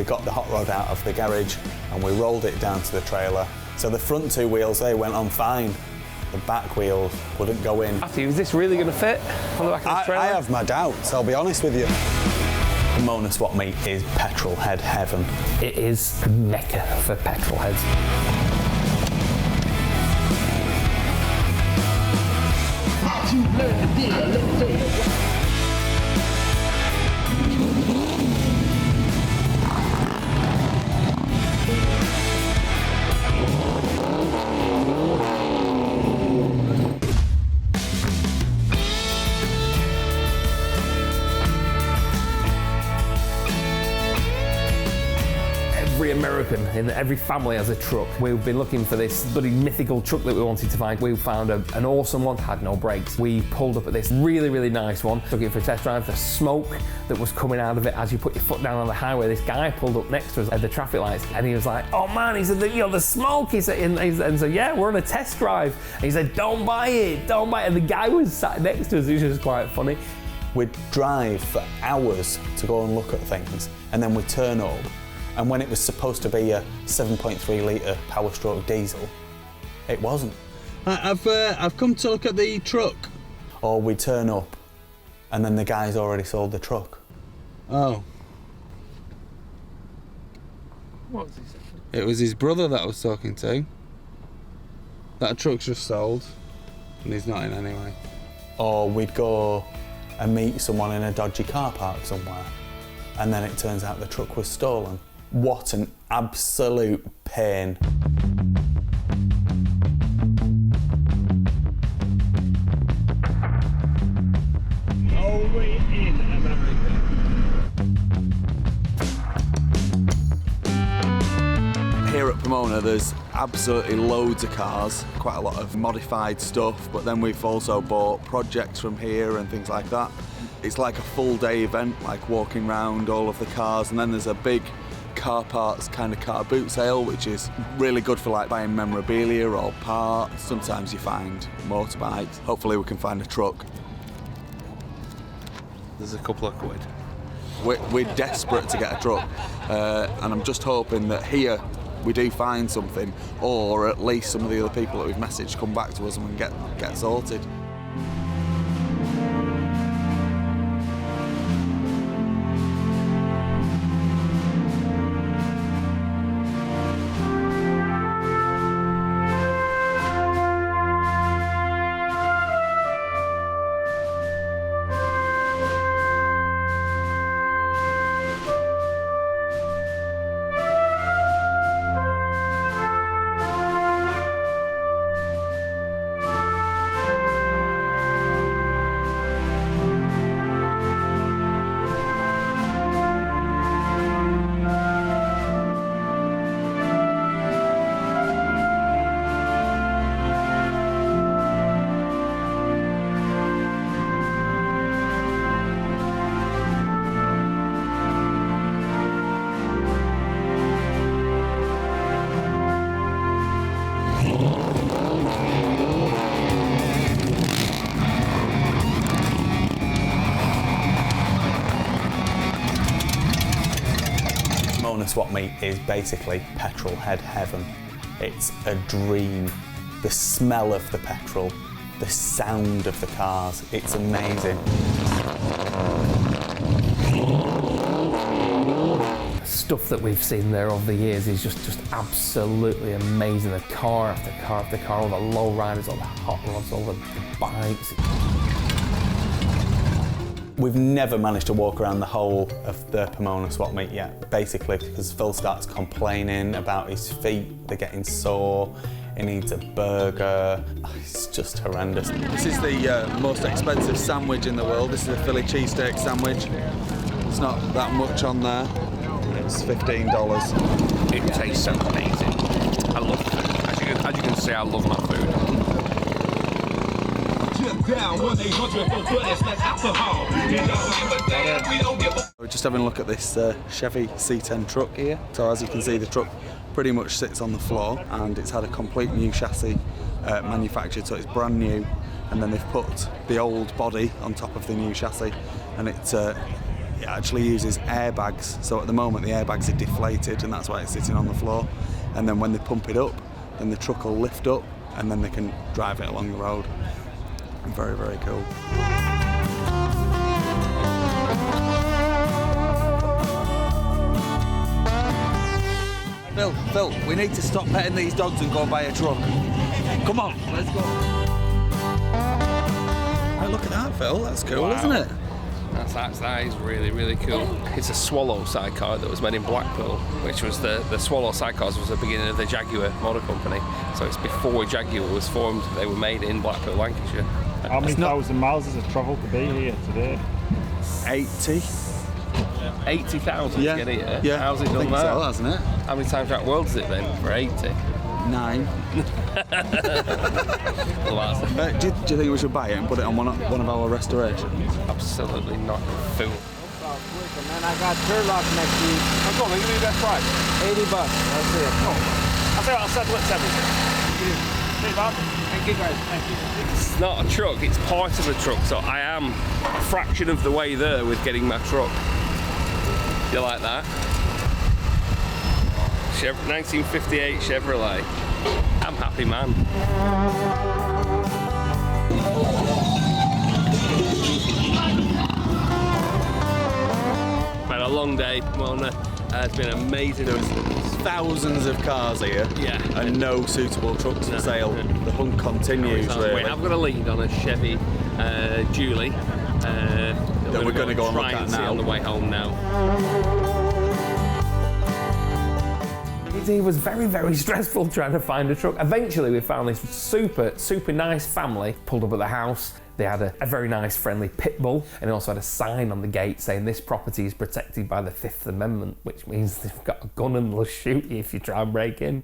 got the hot rod out of the garage and we rolled it down to the trailer. So the front two wheels, they went on fine. The back wheels wouldn't go in. Matthew, is this really going to fit on the back of the trailer? I have my doubts, I'll be honest with you. Pomona Swap Meet is petrol head heaven. It is the mecca for petrol heads. Every American in every family has a truck. We've been looking for this bloody mythical truck that we wanted to find. We found an awesome one, had no brakes. We pulled up at this really, really nice one, took it for a test drive. The smoke that was coming out of it as you put your foot down on the highway, this guy pulled up next to us at the traffic lights and he was like, oh man, he said, the smoke, he said, and so yeah, we're on a test drive. And he said, don't buy it. And the guy was sat next to us, which was quite funny. We'd drive for hours to go and look at things and then we'd turn up. And when it was supposed to be a 7.3 litre Power Stroke diesel, it wasn't. I've come to look at the truck. Or we turn up and then the guy's already sold the truck. Oh. What was he saying? It was his brother that I was talking to. That truck's just sold and he's not in anyway. Or we'd go and meet someone in a dodgy car park somewhere and then it turns out the truck was stolen. What an absolute pain. Only in America. Here at Pomona there's absolutely loads of cars, quite a lot of modified stuff, but then we've also bought projects from here and things like that. It's like a full day event, like walking around all of the cars, and then there's a big car parts kind of car boot sale, which is really good for like buying memorabilia or parts. Sometimes you find motorbikes. Hopefully we can find a truck. There's a couple of quid. We're desperate to get a truck, and I'm just hoping that here we do find something, or at least some of the other people that we've messaged come back to us and we can get sorted. Pomona Swap Meet is basically petrol head heaven. It's a dream. The smell of the petrol, the sound of the cars, it's amazing. Stuff that we've seen there over the years is just absolutely amazing. The car after car after car, all the low riders, all the hot rods, all the bikes. We've never managed to walk around the whole of the Pomona Swap Meet yet, basically because Phil starts complaining about his feet, they're getting sore, he needs a burger. It's just horrendous. This is the most expensive sandwich in the world. This is a Philly cheesesteak sandwich. It's not that much on there. It's $15. It tastes so amazing. I love food. As you can see, I love my food. We're just having a look at this Chevy C10 truck here. So as you can see, the truck pretty much sits on the floor and it's had a complete new chassis manufactured, so it's brand new, and then they've put the old body on top of the new chassis, and it it actually uses airbags. So at the moment the airbags are deflated and that's why it's sitting on the floor. And then when they pump it up, then the truck will lift up and then they can drive it along the road. Very, very cool. Phil, we need to stop petting these dogs and go and buy a truck. Come on, let's go. Oh, look at that, Phil. That's cool, isn't it? That is really, really cool. It's a Swallow sidecar that was made in Blackpool, which was the Swallow sidecars was the beginning of the Jaguar Motor Company. So it's before Jaguar was formed. They were made in Blackpool, Lancashire. How many thousand miles has it travelled to be here today? 80. 80,000 Yeah. to get here? Yeah. How's it I done think that? so, hasn't it? How many times around the world is it then for 80? 9. Well, that's Do you think we should buy it and put it on one of our restorations? absolutely not fool. And then I got Turlock next week. Go on, then give me the best price. $80. That's it. I'll tell you what, I'll settle it 70. Cheers, man. Thank you guys. Thank you. It's not a truck, it's part of a truck, so I am a fraction of the way there with getting my truck. You like that? 1958 Chevrolet. I'm happy, man. Been a long day, Pomona. It's been amazing. There's thousands of cars here, Yeah. and no suitable trucks for sale. The hunt continues, Wait, really. I've got a lead on a Chevy Julie. That we're gonna go and look try at and see now. on the way home now. It was very, very stressful trying to find a truck. Eventually we found this super, super nice family, pulled up at the house. They had a very nice friendly pit bull and it also had a sign on the gate saying this property is protected by the 5th Amendment, which means they've got a gun and they'll shoot you if you try and break in.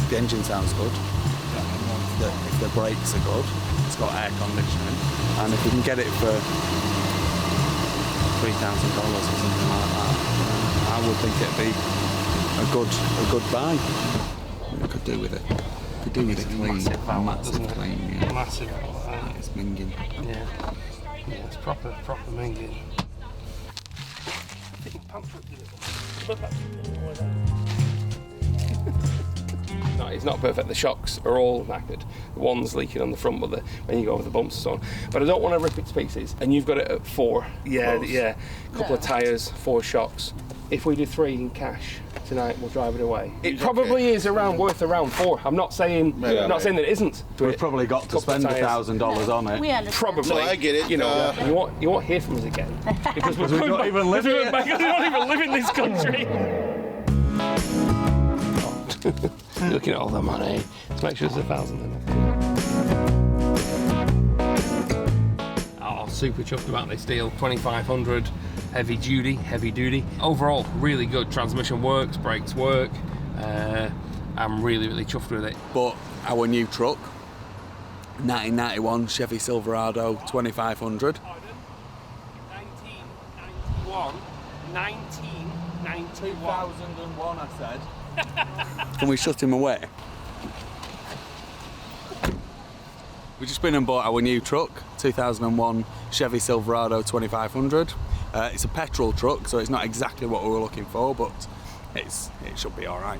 The engine sounds good. If the brakes are good, it's got air conditioning, and if you can get it for $3,000 or something like that, I would think it'd be a good buy. What could do with it? Could do with it clean, massive clean. Yeah. Massive. It's minging. Yeah, it's proper minging. No, it's not perfect. The shocks are all knackered. The one's leaking on the front, but when you go over the bumps and so on. But I don't want to rip it to pieces. And you've got it at 4. Yeah, Close. yeah. Couple of tyres, 4 shocks. If we do 3 in cash tonight, we'll drive it away. It probably is worth around 4. I'm not saying that it isn't. We've probably got to spend $1,000 on it. We understand. Probably. No, I get it. You know, you won't hear from us again because we don't even live here. We don't even live in this country. You're looking at all the money. Let's make sure there's 1,000 in it. Oh, super chuffed about this deal. 2,500, heavy duty. Overall, really good. Transmission works, brakes work. I'm really, really chuffed with it. But our new truck, 1991 Chevy Silverado 2500. 1991. I said. Can we shut him away? We've just been and bought our new truck, 2001 Chevy Silverado 2500. It's a petrol truck, so it's not exactly what we were looking for, but it should be all right.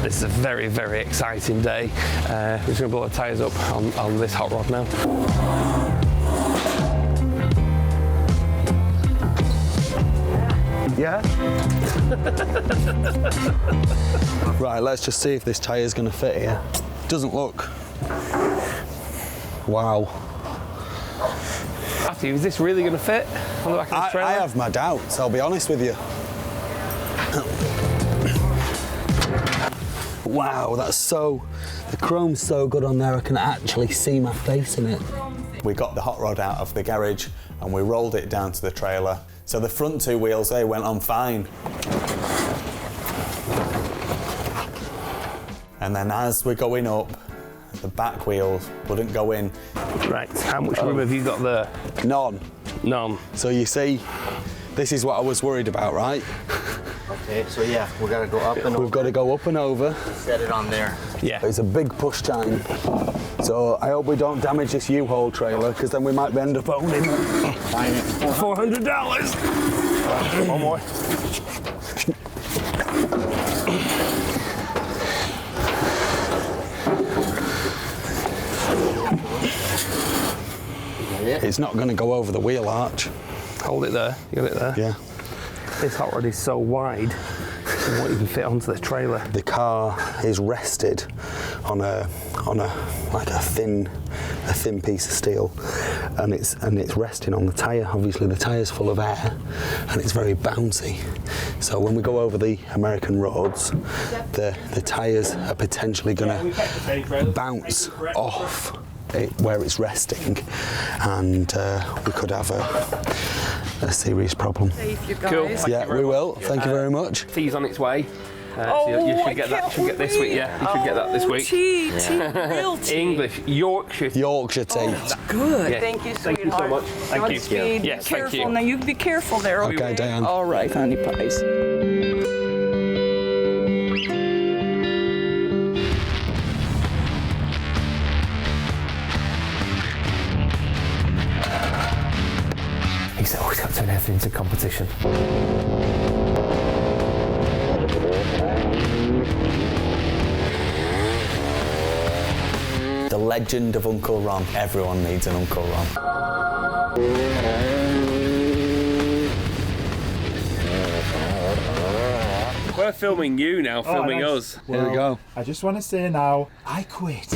This is a very, very exciting day. We're just going to blow the tyres up on this hot rod now. Yeah? Right, let's just see if this tyre's going to fit here. Doesn't look. Wow. Matthew, is this really going to fit on the back of the trailer? I have my doubts, I'll be honest with you. Wow, the chrome's so good on there, I can actually see my face in it. We got the hot rod out of the garage and we rolled it down to the trailer. So the front 2 wheels, they went on fine. And then as we're going up, the back wheels wouldn't go in. Right, how much room have you got there? None. None. So you see, This is what I was worried about, right? Okay, so yeah, we gotta go up and over. We've got to go up and over. Set it on there. Yeah. It's a big push time. So I hope we don't damage this U-Haul trailer, because then we might end up owning it. $400. One more. It's not going to go over the wheel arch. Hold it there. You got it there? Yeah. This hot rod is so wide, it won't even fit onto the trailer. The car is rested on a thin piece of steel, and it's resting on the tyre. Obviously, the tyre's full of air, and it's very bouncy. So when we go over the American roads, the tyres are potentially going to bounce off where it's resting, and we could have a serious problem. Safe, you guys. Cool. Yeah, we will. Thank you very much. Tea's on its way. Oh, so you I should get that. can't Should get this week. Yeah, you should get that this week. Tea, real tea. English, Yorkshire. Yorkshire tea. Good. Yeah. Thank you, Thank you so sweetheart. much. Thank you. Godspeed. Yes, Be thank careful. you. Now you be careful there. Okay, Diane. All right, honey pies. He's always got to turn everything into competition. The legend of Uncle Ron. Everyone needs an Uncle Ron. We're filming you now, filming nice. us. Here we go. I just want to say now, I quit.